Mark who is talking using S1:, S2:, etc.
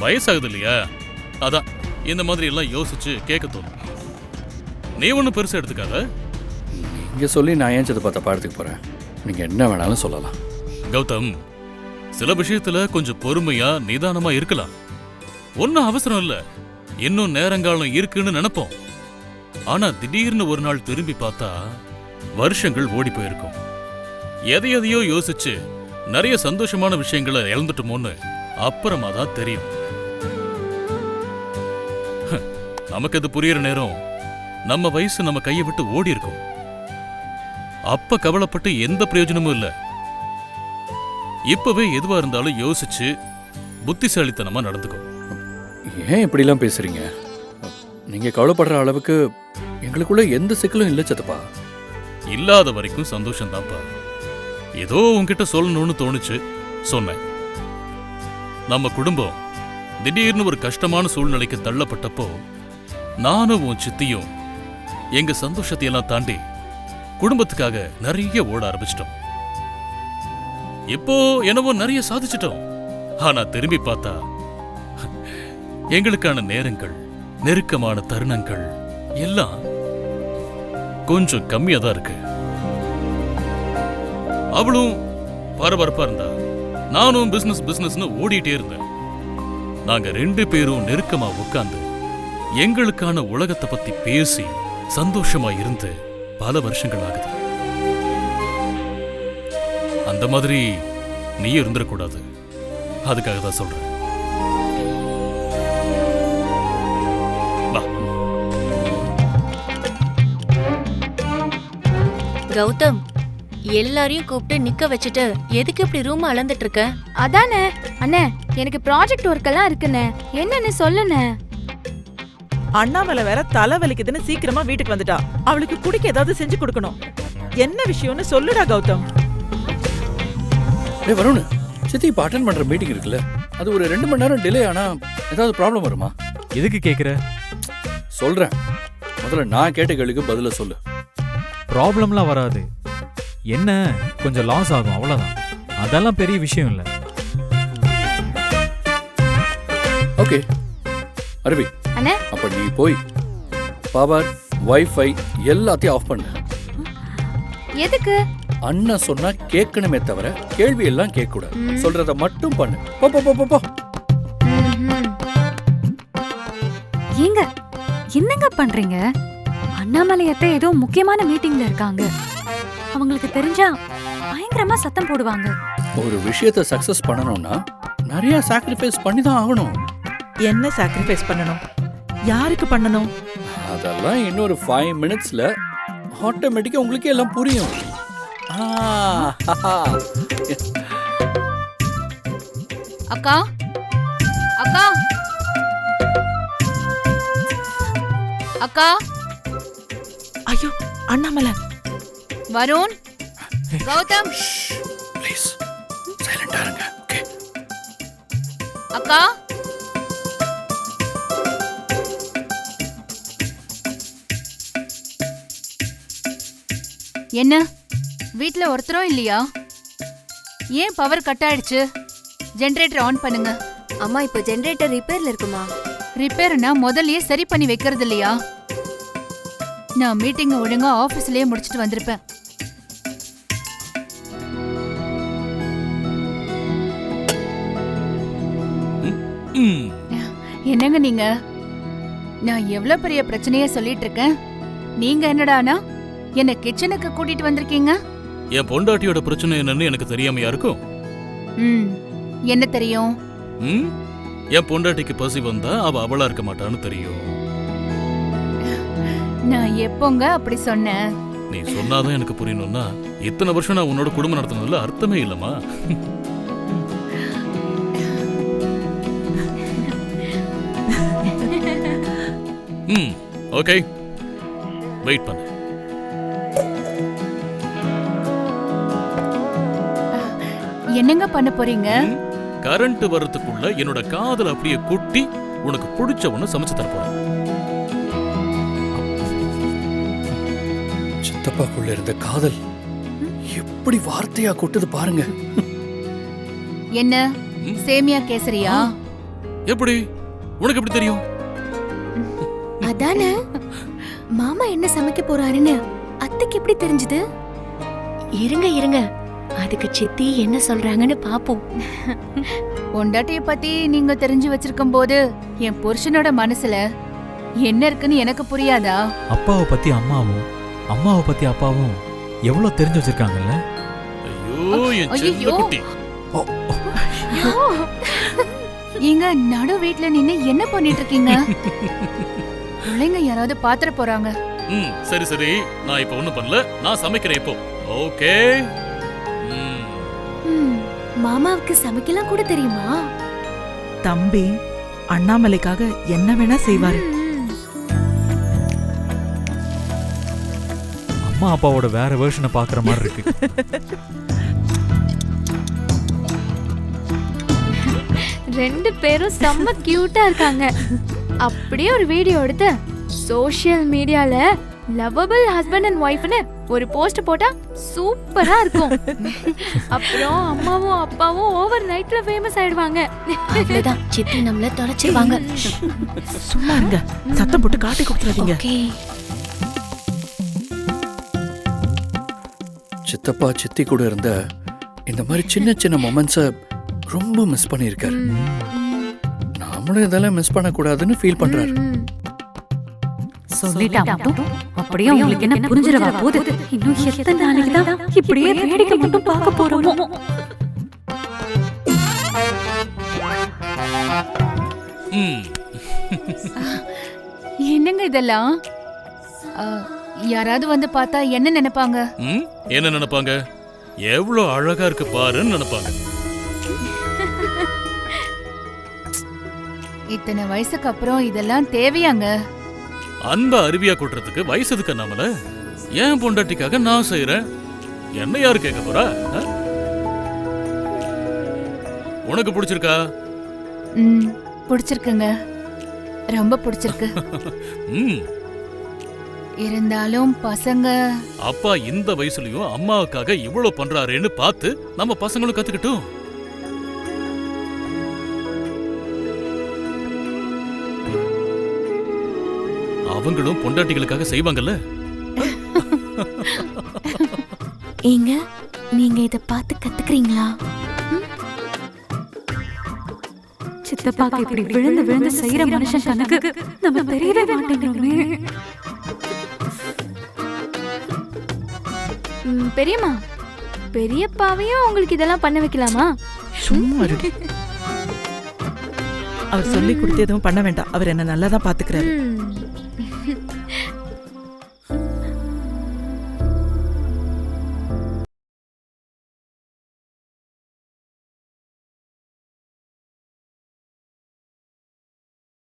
S1: வயசாகுது இல்லையா, அதான் இந்த மாதிரி எல்லாம் யோசிச்சு கேட்க தோணும். நீ ஒன்றும் பெருசாக எடுத்துக்காத.
S2: நீங்க சொல்லி நான் ஏன் சித்தப்பா தப்பா எடுத்துக்க போறேன்? நீங்க என்ன வேணாலும் சொல்லலாம்.
S1: கௌதம், சில விஷயத்துல கொஞ்சம் பொறுமையா நிதானமா இருக்கலாம். ஒன்னும் அவசரம் இல்ல, இன்னும் நேரங்காலம் இருக்குன்னு நினைப்போம். ஆனா திடீர்னு ஒரு நாள் திரும்பி பார்த்தா வருஷங்கள் ஓடி போயிருக்கும். எதையோ யோசிச்சு நிறைய சந்தோஷமான விஷயங்களை இழந்துட்டோமோன்னு அப்புறமா தான் தெரியும். நமக்கு அது புரியற நேரம் நம்ம வயசு நம்ம கையை விட்டு ஓடி இருக்கும். அப்ப கவலைப்பட்டு எந்த பிரயோஜனமும் இல்ல. இப்பவே எதுவா இருந்தாலும் யோசிச்சு புத்திசாலித்தனமா நடந்துக்கும்.
S2: ஏன் இப்படிலாம் பேசுறீங்க? நீங்க கவலைப்படுற அளவுக்கு எங்களுக்குள்ள எந்த சிக்கலும் இல்லை சித்தப்பா.
S1: இல்லாத வரைக்கும் சந்தோஷம் தான்ப்பா. ஏதோ உன்கிட்ட சொல்லணும்னு தோணுச்சு, சொன்னேன். நம்ம குடும்பம் திடீர்னு ஒரு கஷ்டமான சூழ்நிலைக்கு தள்ளப்பட்டப்போ நானும் உன் சித்தியும் எங்க சந்தோஷத்தையெல்லாம் தாண்டி குடும்பத்துக்காக நிறைய ஓட ஆரம்பிச்சிட்டோம். இப்போ என்னவோ நிறைய சாதிச்சிட்டோம். ஆனா திரும்பி பார்த்தா எங்களுக்கான நேரங்கள், நெருக்கமான தருணங்கள் எல்லாம் கொஞ்சம் கம்மியா தான் இருக்கு. அவளும் பரபரப்பா இருந்தா, நானும் பிசினஸ்னு ஓடிட்டே இருந்தேன். நாங்க 2 பேரும் நெருக்கமா உட்கார்ந்து எங்களுக்கான உலகத்தை பத்தி பேசி சந்தோஷமா இருந்து பல வருஷங்கள் ஆகுது. அந்த மாதிரி நீ இருந்துடக்கூடாது. அதுக்காக தான் சொல்றேன்.
S3: கௌதம், எல்லாரையும் கூப்பிட்டு நிக்க வச்சுட்டு எதுக்கு இப்படி ரூம் அளந்துட்டு இருக்க?
S4: அதானே அண்ணே, எனக்கு ப்ராஜெக்ட் ஒர்க் எல்லாம் இருக்குண்ணே, என்னன்னு சொல்லுண்ணே.
S5: அண்ணாமலை வேற தலை வலிக்குதுன்னு சீக்கிரமா வீட்டுக்கு வந்துட்டா. அவளுக்கு குடிக்க ஏதாவது செஞ்சு கொடுக்கணும். என்ன விஷயம்னு சொல்லுடா கௌதம்.
S2: வருண், சித்தி இப்ப அட்டென்ட் பண்ற மீட்டிங் இருக்குல்ல, அது ஒரு 2 மணி நேரம் டிலே ஆனா ஏதாவது ப்ராப்ளம் வருமா?
S6: எதுக்கு கேக்குற?
S2: சொல்றேன், முதல்ல நான் கேட்ட கேள்விக்கு பதில சொல்லு.
S6: ப்ராப்ளம்லாம் வராது. என்ன கொஞ்சம் லாஸ் ஆகும், அவ்வளவுதான். அதெல்லாம் பெரிய விஷயம் இல்ல.
S2: ஓகே அரவி,
S4: அண்ணே
S2: அப்ப நீ போய் பவர், வைஃபை எல்லாத்தையும் ஆஃப் பண்ணு.
S4: எதுக்கு?
S2: அண்ணன் சொன்னா கேட்கணுமே தவிர கேள்வி எல்லாம் கேட்க கூடாது. சொல்றத மட்டும் பண்ணு. போ போ போ போ.
S7: ஏங்க என்னங்க பண்றீங்க? அண்ணாமலையத்தை ஏதோ முக்கியமான மீட்டிங்ல இருக்காங்க. அவங்களுக்கு தெரிஞ்சா பயங்கரமா சத்தம் போடுவாங்க.
S2: ஒரு விஷயத்தை சக்சஸ் பண்ணணும்னா நிறைய சாக்ரிஃபைஸ் பண்ணி தான் ஆகணும்.
S5: என்ன சாக்ரிஃபைஸ் பண்ணணும்? யாருக்கு பண்ணணும்?
S2: அதெல்லாம் இன்னொரு 5 மினிட்ஸ்ல ஆட்டோமேட்டிக்கா உங்களுக்கே எல்லாம் புரியும்.
S4: அக்கா அக்கா அக்கா.
S5: ஐயோ அண்ணாமலை.
S4: வருண், கௌதம்,
S2: ப்ளீஸ் சைலண்டா இருங்க. ஓகே
S4: அக்கா. என்ன வீட்ல ஒருத்தரும் இல்லையா? ஏன் பவர் கட் ஆயிடுச்சு? ஜெனரேட்டர் ஆன் பண்ணுங்க.
S3: அம்மா, இப்போ ஜெனரேட்டர் ரிப்பேர்ல இருக்குமா?
S4: ரிப்பேர்னா முதல்லயே சரி பண்ணி வைக்கிறது இல்லையா? நான் மீட்டிங் ஒழுங்கா ஆபீஸ்லயே முடிச்சிட்டு வந்திருப்பேன். என்னங்க நீங்க? நான் எவ்வளவு பெரிய பிரச்சனைய சொல்லிட்டு இருக்கேன், நீங்க என்னடானா என்ன கிச்சனுக்கு கூட்டிட்டு வந்திருக்கீங்க?
S1: என் பொண்டாட்டியோட பிரச்சனை என்னன்னு எனக்கு தெரியாமையா இருக்கும்?
S4: என்ன தெரியும்?
S1: என் பொண்டாட்டிக்கு பசி வந்தா அவ அவளா இருக்க மாட்டான்னு தெரியும்.
S4: நான் எப்போங்க அப்படி சொன்னேன்?
S1: நீ சொன்னாதான் எனக்கு புரியணும்னா இத்தனை வருஷம் நான் உன்னோட குடும்பம் நடத்தினதுல அர்த்தமே இல்லம்மா. ஓகே, வெயிட் பண்ணு.
S4: என்னங்க பண்ண போறீங்க?
S1: கரண்ட் வர்றதுக்குள்ள என்னோட காதல் அப்படியே கொட்டி உனக்கு பிடிச்ச ஒண்ணு சமைச்சு தர போறேன்.
S2: சித்தப்பாக்குள்ள இருந்த காதல் எப்படி வார்த்தையா கொட்டுது பாருங்க.
S4: என்ன சேமியா கேசரியா?
S1: எப்படி? உனக்கு எப்படி தெரியும்?
S8: அதானே மாமா என்ன சமைக்க போறாருன்னு அத்தைக்கு எப்படி தெரிஞ்சது?
S3: இருங்க இருங்க, அதுக்கு சித்தி என்ன சொல்றாங்கன்னு பாப்போம்.
S4: பொண்டாட்டிய பத்தி நீங்க தெரிஞ்சு வச்சிருக்கும் போது என் புருஷனோட மனசுல என்ன இருக்குன்னு எனக்கு புரியாதா?
S6: அப்பாவை பத்தி அம்மாவும் அம்மாவை பத்தி அப்பாவும் எவ்வளவு தெரிஞ்சு வச்சிருக்காங்கல்ல.
S1: ஐயோ என் செல்ல குட்டி.
S4: நீங்க நடு வீட்ல நின்னு என்ன பண்ணிட்டு இருக்கீங்க? பிள்ளைங்க யாராவது பாத்திர போறாங்க.
S1: சரி சரி, நான் இப்ப ஒண்ணும் பண்ணல, நான் சமைக்கிறேன் இப்போ. ஓகே.
S8: மாமாவுக்கு சமைக்கலாம் கூட தெரியுமா?
S5: தம்பி அண்ணாமலைக்காக என்ன வேணா செய்வாரு.
S6: அம்மா அப்பாவோட வேற வெர்ஷனை பாக்குற மாதிரி இருக்கு.
S9: ரெண்டு பேரும் செம்ம கியூட்டா இருக்காங்க. அப்படியே ஒரு வீடியோ எடுத்து சோஷியல் மீடியால லவ்வபிள் ஹஸ்பண்ட் அண்ட் ஒய்ஃப்னு ஒரு போஸ்ட் போட்டா சூப்பரா இருக்கும். அப்புறம் அம்மாவும் அப்பாவும் ஓவர் நைட்ல ஃபேமஸ் ஆயிடுவாங்க.
S3: அவ்வளவுதான், சித்தி நம்மள தொலைச்சிருவாங்க.
S5: சும்மா இருங்க, சத்தம் போட்டு காட்டி கொடுத்துறாதீங்க.
S3: ஓகே.
S2: சித்தப்பா சித்தி கூட இருந்த இந்த மாதிரி சின்ன சின்ன மொமெண்ட்ஸை ரொம்ப மிஸ் பண்ணியிருக்காரு. நாமளும் இதெல்லாம் மிஸ் பண்ணக்கூடாதுன்னு ஃபீல் பண்றாரு.
S7: சொல்லிட்டான். அப்படியே உங்களுக்கு என்ன புரிஞ்சிரவா போகுது? இன்னும் எத்தனை நாளைக்கு தான் இப்படியே வேடிக்கை மட்டும் பார்க்க போறோமோ?
S4: என்னங்க இதெல்லாம்? யாராவது வந்து பார்த்தா என்ன நினைப்பாங்க?
S1: என்ன நினைப்பாங்க? எவ்வளவு அழகா இருக்கு பாருன்னு நினைப்பாங்க.
S4: இத்தனை வயசுக்கு அப்புறம் இதெல்லாம் தேவையாங்க?
S1: அன்ப அருவியா கூட்டுறதுக்கு வயசு எதுக்கு நம்மள? ஏன் பொண்டாட்டிக்காக நான் செய்யறேன், என்ன யாரு கேட்க போறா? உனக்கு பிடிச்சிருக்கா?
S4: பிடிச்சிருக்குங்க, ரொம்ப பிடிச்சிருக்கு. இருந்தாலும் பசங்க
S1: அப்பா இந்த வயசுலயும் அம்மாவுக்காக இவ்வளவு பண்றாருன்னு பார்த்து நம்ம பசங்களும் கத்துக்கிட்டோம். அவங்களும் பொண்டாட்டிகளுக்காக செய்வாங்கல்ல.
S8: ஏங்க நீங்க இத பார்த்து கத்துக்கிறீங்களா?
S7: சித்தப்பாக்கு இப்படி விழுந்து விழுந்து செய்யற மனுஷன் கணக்கு நம்ம தெரியவே மாட்டேங்கிறோமே.
S9: பெரியம்மா, பெரியப்பாவையும் உங்களுக்கு இதெல்லாம் பண்ண வைக்கலாமா?
S5: சும்மா இருடி. அவர் சொல்லி கொடுத்து எதுவும் பண்ண வேண்டாம், அவர் என்ன நல்லா தான் பாத்துக்கிறாரு.